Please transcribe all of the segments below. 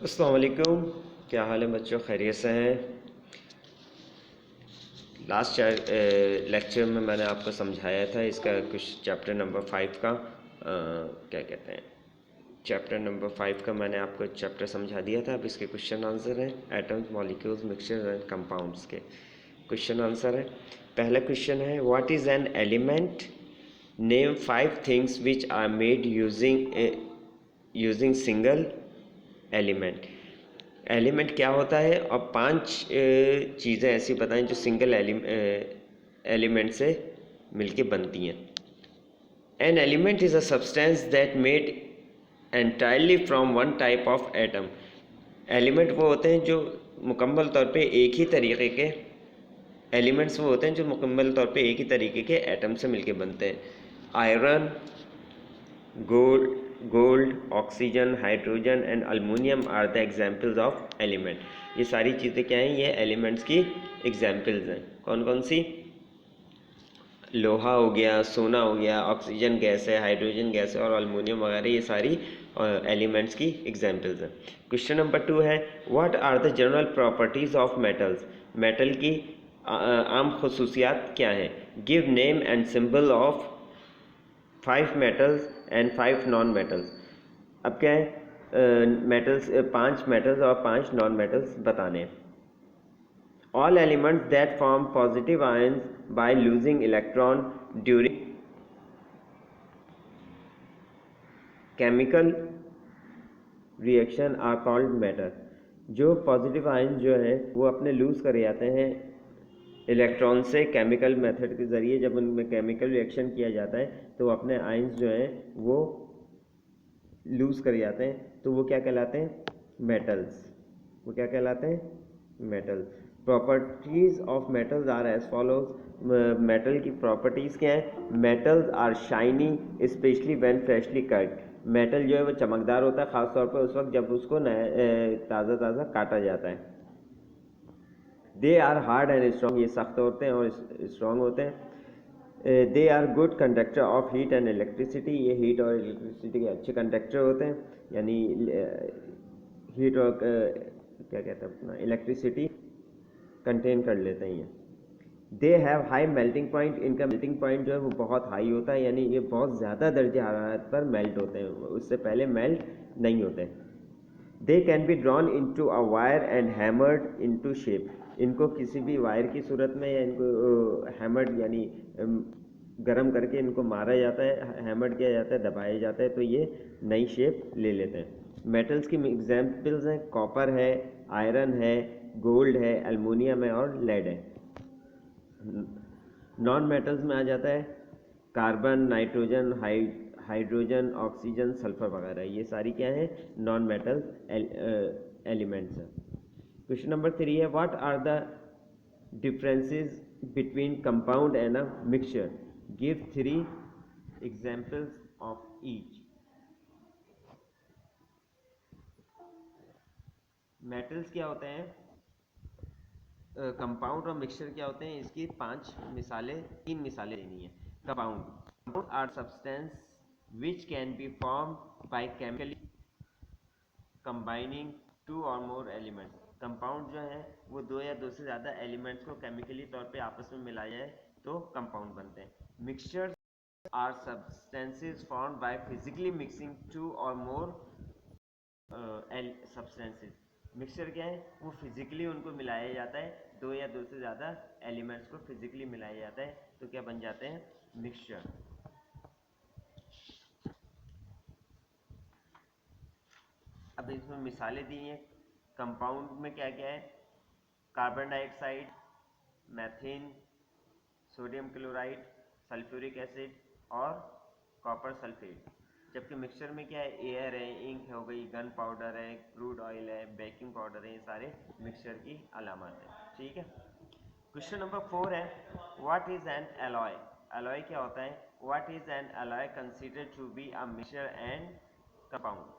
अस्सलाम वालेकुम। क्या हाल है बच्चों, खैरियत से हैं? लास्ट लेक्चर में मैंने आपको समझाया था इसका कुछ चैप्टर नंबर 5 का क्या कहते हैं, चैप्टर नंबर 5 का मैंने आपको चैप्टर समझा दिया था। अब इसके क्वेश्चन आंसर हैं atoms, molecules, mixtures and compounds के क्वेश्चन आंसर है। पहला क्वेश्चन है, what is an element? Name 5 things which are made using single element. Element क्या होता है और 5 चीज़ें ऐसी बताएं जो सिंगल एलिमेंट से मिलके बनती हैं। An element is a substance that made entirely from one type of atom. Element वो होते हैं जो मुकम्मल तौर पे एक ही तरीके के एलिमेंट्स वो होते हैं जो मुकम्मल तौर पे एक ही तरीके के एटम से मिलके बनते हैं। Iron, gold, oxygen, hydrogen and aluminium are the examples of element. ये सारी चीज़ें क्या हैं? ये एलिमेंट्स की एग्जाम्पल्स हैं। कौन कौन सी? लोहा हो गया, सोना हो गया, ऑक्सीजन गैस है, हाइड्रोजन गैस है और अल्मोनियम वगैरह, ये सारी एलिमेंट्स की एग्जाम्पल्स हैं। क्वेश्चन नंबर 2 है, what are the general properties of metals? Metal की आम खसूसियात क्या हैं? Give name and symbol of 5 metals and 5 non metals. अब क्या है, मेटल्स 5 मेटल्स और 5 नॉन मेटल्स बताने हैं। All elements that form positive ions by losing electron during chemical reaction are called matter. जो पॉजिटिव आयन जो है वो अपने लूज कर जाते हैं इलेक्ट्रॉन से केमिकल मेथड के ज़रिए। जब उनमें केमिकल रिएक्शन किया जाता है तो अपने आयंस जो हैं वो लूज़ कर जाते हैं, तो वो क्या कहलाते हैं? मेटल्स। वो क्या कहलाते हैं? Metals. Properties of metals are as follows. Metal की प्रॉपर्टीज़ क्या है? Metals are shiny specially when freshly cut. Metal जो है वो चमकदार होता है ख़ास तौर पर उस वक्त जब उसको ताज़ा ताज़ा काटा जाता है। They are hard and strong, ये सख्त होते हैं और स्ट्रॉन्ग होते हैं। They are good conductor of heat and electricity, ये हीट और इलेक्ट्रिसिटी के अच्छे कंडक्टर होते हैं, यानी हीट और क्या कहते हैं अपना इलेक्ट्रिसिटी कंटेन कर लेते हैं ये। They have high melting point, इनका मेल्टिंग पॉइंट जो है वो बहुत हाई होता है, यानी ये बहुत ज़्यादा दर्जे हरारत पर मेल्ट होते हैं, उससे पहले मेल्ट नहीं होते। They can be drawn into a wire and hammered into shape, इनको किसी भी वायर की सूरत में या इनको हैमर्ड यानी गर्म करके इनको मारा जाता है, हैमर्ड किया जाता है, दबाया जाता है, तो ये नई शेप ले लेते हैं। मेटल्स की एग्जाम्पल्स हैं, कॉपर है, आयरन है, गोल्ड है, एल्युमिनियम है और लेड है। नॉन मेटल्स में आ जाता है carbon, nitrogen, hydrogen, oxygen, sulphur वगैरह, ये सारी क्या है? नॉन मेटल एलिमेंट्स हैं। क्वेश्चन नंबर 3 है, what are the differences between compound and a mixture? Give 3 examples of each. Metals क्या होते हैं, कंपाउंड और मिक्सचर क्या होते हैं, इसकी 3 मिसालें देनी है। Compound are substance which can be form by chemically combining 2 or more elements. Compound जो है वो 2 या 2 से ज़्यादा एलिमेंट्स को केमिकली तौर पे आपस में मिलाया जाए तो कंपाउंड बनते हैं। Mixtures are substances formed by physically mixing 2 or more substances. Mixture क्या है? वो फिजिकली उनको मिलाया जाता है, 2 या 2 से ज़्यादा एलिमेंट्स को फिजिकली मिलाया जाता है, तो क्या बन जाते हैं? मिक्सचर। अब इसमें मिसालें दी हैं। कंपाउंड में क्या क्या है? Carbon dioxide, methane, sodium chloride, sulphuric acid और कॉपर सल्फेट। जबकि मिक्सचर में क्या है? एयर है, इंक हो गई, गन पाउडर है, क्रूड ऑयल है, बेकिंग पाउडर है, ये सारे मिक्सचर की अलामत है। ठीक है। क्वेश्चन नंबर 4 है, what is an alloy? Alloy क्या होता है? What is an alloy considered to be a mixture and compound?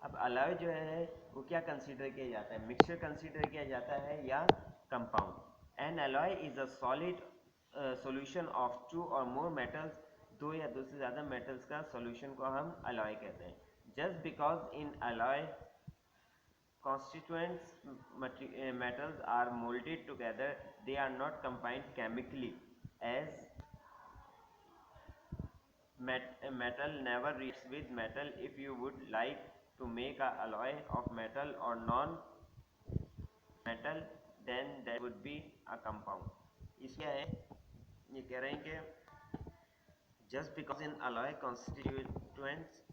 अब अलॉय जो है वो क्या कंसीडर किया जाता है? मिक्सचर कंसीडर किया जाता है या compound? N alloy is a solid solution of 2 or more metals, 2 या 2 से ज़्यादा मेटल्स का सॉल्यूशन को हम अलॉय कहते हैं। just because in alloy constituents metals are molded together, they are not combined chemically, as metal never reacts with metal. If you would like to make a alloy of metal or non metal, then that would be a compound। इसमें है ये कह रहे हैं कि just because in alloy constituents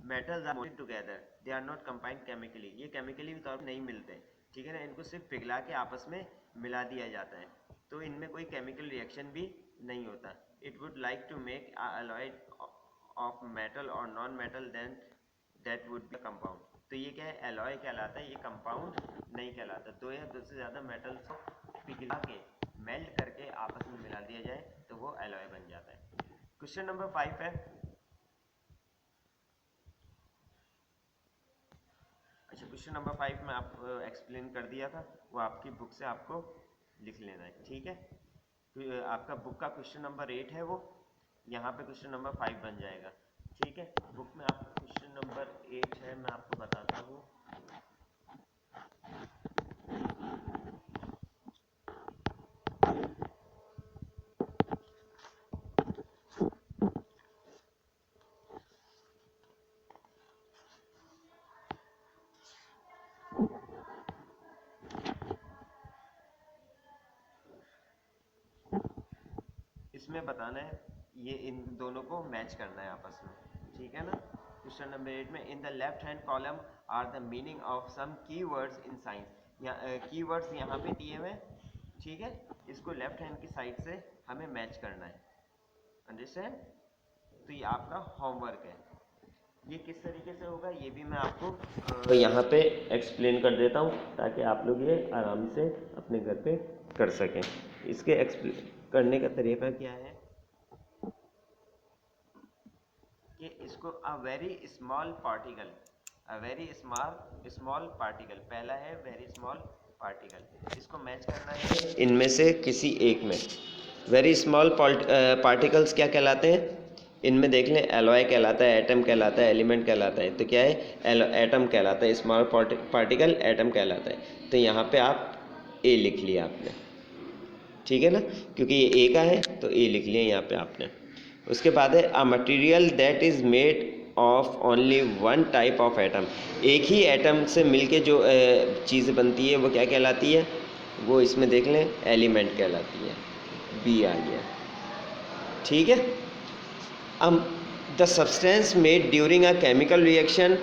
metals are molded together, they are not combined chemically, ये chemically तौर पर नहीं मिलते, ठीक है ना, इनको सिर्फ पिघला के आपस में मिला दिया जाता है, तो इनमें कोई केमिकल रिएक्शन भी नहीं होता। It would like to make a alloy of metal और non metal, then that would be compound. तो ये क्या है, एलॉय कहलाता है, ये कंपाउंड नहीं कहलाता। दो या दो से ज़्यादा मेटल्स को पिघला के मेल्ट करके आपस में मिला दिया जाए तो वो एलॉय बन जाता है। क्वेश्चन नंबर 5 है, अच्छा क्वेश्चन नंबर 5 में आप एक्सप्लेन कर दिया था, वो आपकी बुक से आपको लिख लेना है, ठीक है। तो आपका बुक का क्वेश्चन नंबर 8 है, वो यहाँ पे क्वेश्चन नंबर 5 बन जाएगा, ठीक है। बुक में आपका क्वेश्चन नंबर 8 है, मैं आपको बताता हूँ। इसमें बताना है, ये इन दोनों को मैच करना है आपस में, ठीक है ना। क्वेश्चन नंबर 8 में in the left hand column are the meaning of some keywords in science, keywords यहाँ पे दिए हुए, ठीक है, इसको लेफ्ट हैंड की साइड से हमें मैच करना है, अंडरस्टैंड। तो ये आपका होमवर्क है। ये किस तरीके से होगा ये भी मैं आपको यहाँ पे एक्सप्लेन कर देता हूँ, ताकि आप लोग ये आराम से अपने घर पे कर सकें। इसके एक्सप्लेन करने का तरीका क्या है कि इसको a very small particle, a very small particle, पहला है वेरी स्मॉल पार्टिकल, इसको मैच करना है इनमें से किसी एक में। वेरी स्मॉल पार्टिकल्स क्या कहलाते हैं, इनमें देख लें, एलॉय कहलाता है, एटम कहलाता है, एलिमेंट कहलाता है। तो क्या है, एटम कहलाता है, स्मॉल पार्टिकल एटम कहलाता है। तो यहाँ पे आप ए लिख लिया आपने, ठीक है ना, क्योंकि ये ए का है तो ए लिख लिया यहाँ पे आपने। उसके बाद है a material that is made of only one type of atom, एक ही एटम से मिलके जो चीज़ बनती है वो क्या कहलाती है, वो इसमें देख लें एलिमेंट कहलाती है, बी आ गया, ठीक है। अब the substance made during a chemical reaction,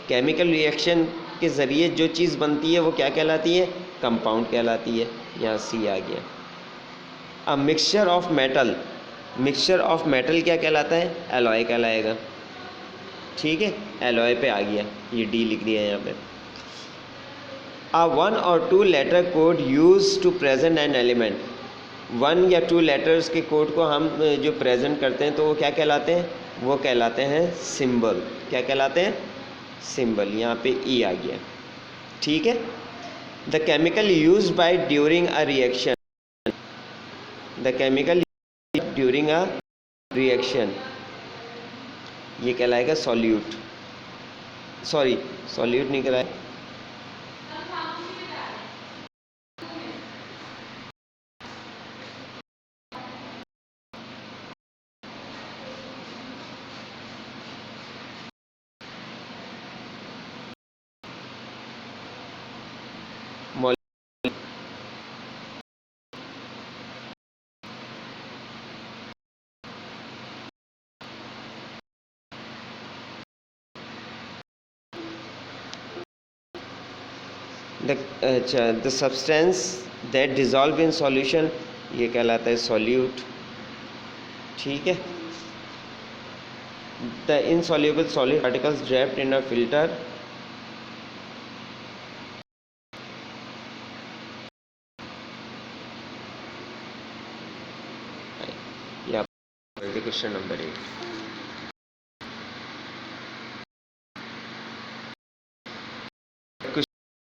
chemical reaction के ज़रिए जो चीज़ बनती है वो क्या कहलाती है, कंपाउंड कहलाती है, यहाँ सी आ गया। A mixture of metal, mixture of metal क्या कहलाता है, एलॉय कहलाएगा, ठीक है, एलॉय पे आ गया, ये डी लिख दिया यहाँ पे। अ 1 और 2 letter code use to present an element, 1 या 2 लेटर्स के कोड को हम जो प्रेजेंट करते हैं तो वो क्या कहलाते हैं, वो कहलाते हैं सिंबल, क्या कहलाते हैं, सिंबल, यहाँ पे ई आ गया, ठीक है। The chemical use by during a reaction, the chemical during a reaction, ये कहलाएगा सॉल्यूट, सॉरी सॉल्यूट नहीं कहलाएगा, अच्छा the substance that dissolve in solution, ये कहलाता है सॉल्यूट, ठीक है। The insoluble solid particles draped in a filter, या क्वेश्चन नंबर 8।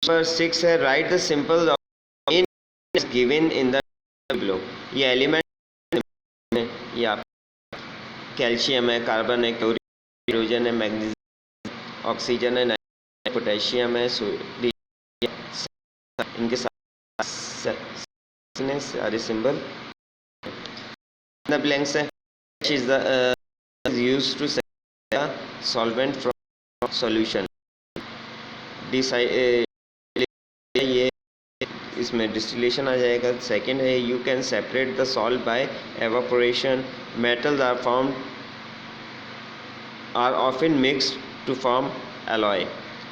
नंबर 6 है right the simple given in the below, ये एलिमेंट है, ये आप कैल्शियम है, कार्बन है, क्लोरीन है, हाइड्रोजन है, मैग्नीशियम, ऑक्सीजन है, पोटेशियम है, सोडियम, इनके सारे सिंबल द ब्लैंक्स है। Is the used to solvent from solution. ये इसमें डिस्टिलेशन आ जाएगा। सेकंड है you can separate the salt by evaporation. Metals are formed are often mixed to form alloy.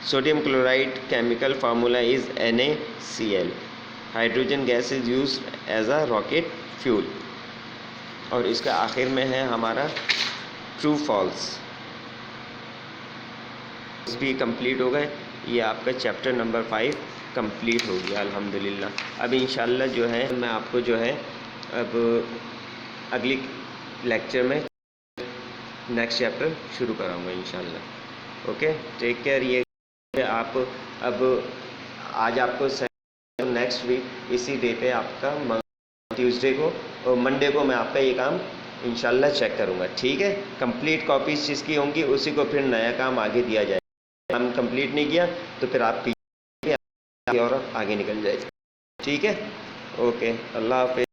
Sodium chloride chemical formula is NaCl. Hydrogen gas is used as a rocket fuel. और इसका आखिर में है हमारा true false. भी complete हो गए। ये आपका चैप्टर नंबर 5 कंप्लीट हो गया अल्हम्दुलिल्लाह। अब इंशाल्लाह जो है मैं आपको जो है अब अगली लेक्चर में नेक्स्ट चैप्टर शुरू कराऊंगा इंशाल्लाह। Okay, take care. ये आप अब आज आपको नेक्स्ट वीक इसी डे पे आपका ट्यूसडे को और मंडे को मैं आपका ये काम इंशाल्लाह चेक करूंगा। ठीक है, कंप्लीट कॉपीज जिसकी होंगी उसी को फिर नया काम आगे दिया जाए। काम कंप्लीट नहीं किया तो फिर आप पीछे और आगे निकल जाए। ठीक है, ओके, अल्लाह हाफिज़।